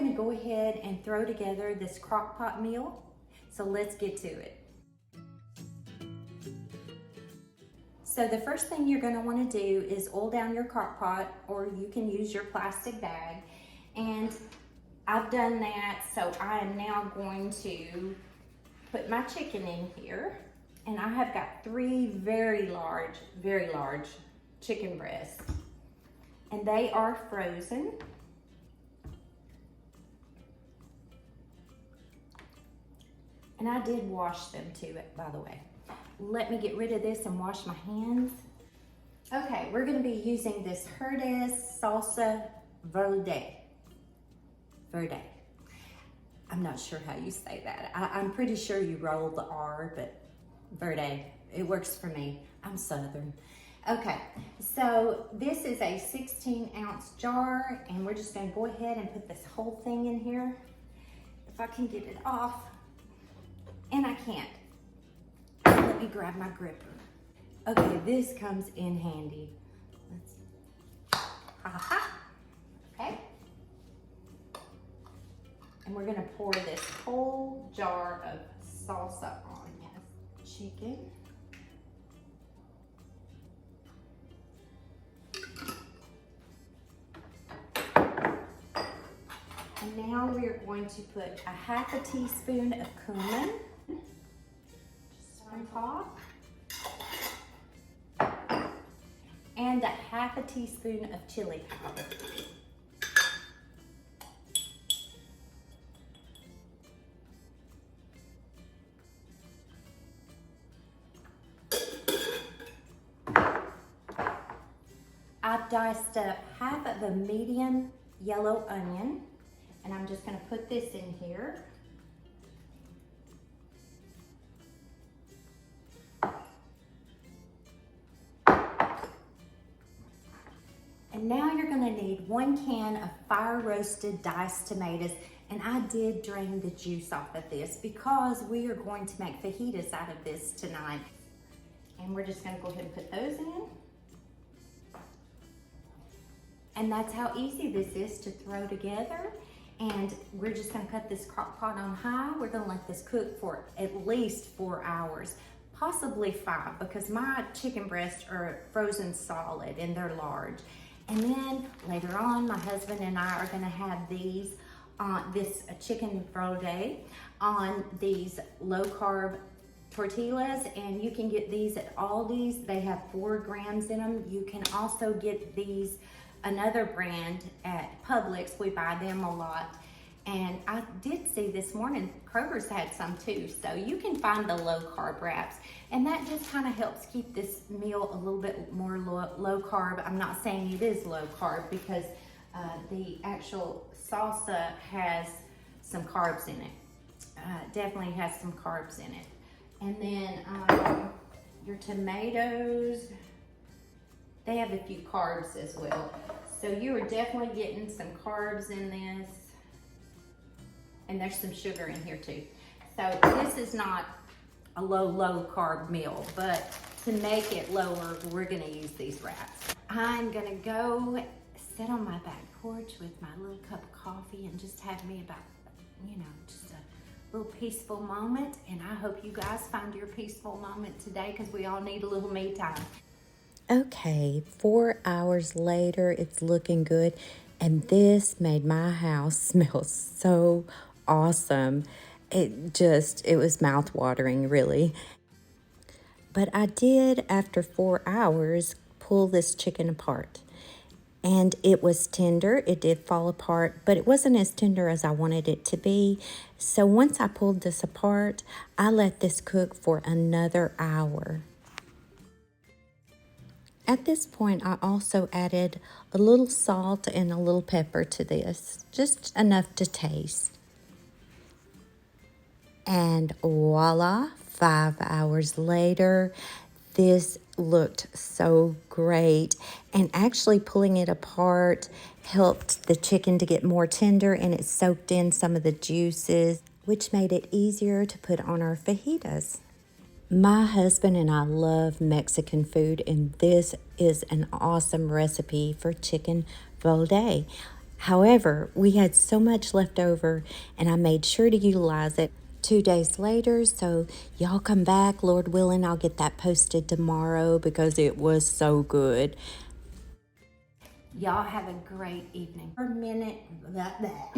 gonna go ahead and throw together this crock pot meal. So let's get to it. So the first thing you're gonna wanna do is oil down your crock pot, or you can use your plastic bag. And I've done that, so I am now going to put my chicken in here. And I have got 3 very large chicken breasts. And they are frozen. And I did wash them too, by the way. Let me get rid of this and wash my hands. Okay, we're gonna be using this Verda's salsa verde. I'm not sure how you say that. I'm pretty sure you roll the R, but verde, it works for me. I'm Southern. Okay, so this is a 16-ounce jar, and we're just gonna go ahead and put this whole thing in here. If I can get it off, and I can't. Let me grab my gripper. Okay, this comes in handy. Okay. And we're gonna pour this whole jar of salsa on this chicken. And now we are going to put a half a teaspoon of cumin just on top, and a half a teaspoon of chili powder. I've diced up half of a medium yellow onion, and I'm just gonna put this in here. And now you're gonna need 1 can of fire roasted diced tomatoes, and I did drain the juice off of this because we are going to make fajitas out of this tonight. And we're just gonna go ahead and put those in. And that's how easy this is to throw together. And we're just gonna cut this crock pot on high. We're gonna let this cook for at least 4 hours, possibly 5, because my chicken breasts are frozen solid and they're large. And then later on, my husband and I are gonna have these, this chicken Verda on these low carb tortillas, and you can get these at Aldi's. They have 4 grams in them. You can also get these another brand at Publix. We buy them a lot. And I did see this morning, Kroger's had some too. So you can find the low carb wraps. And that just kind of helps keep this meal a little bit more low carb. I'm not saying it is low carb because the actual salsa has some carbs in it. Definitely has some carbs in it. And then your tomatoes, they have a few carbs as well. So you are definitely getting some carbs in this. And there's some sugar in here too. So this is not a low carb meal, but to make it lower, we're gonna use these wraps. I'm gonna go sit on my back porch with my little cup of coffee and just have me about, just a little peaceful moment. And I hope you guys find your peaceful moment today, because we all need a little me time. Okay, 4 hours later, it's looking good, and this made my house smell so awesome. It was mouth-watering, really. But I did, after 4 hours, pull this chicken apart, and it was tender. It did fall apart, but it wasn't as tender as I wanted it to be. So once I pulled this apart, I let this cook for another hour. At this point, I also added a little salt and a little pepper to this, just enough to taste. And voila, 5 hours later, this looked so great. And actually pulling it apart helped the chicken to get more tender, and it soaked in some of the juices, which made it easier to put on our fajitas. My husband and I love Mexican food, and this is an awesome recipe for chicken Verda. However, we had so much left over and I made sure to utilize it 2 days later. So y'all come back, Lord willing, I'll get that posted tomorrow because it was so good. Y'all have a great evening. For a minute, that.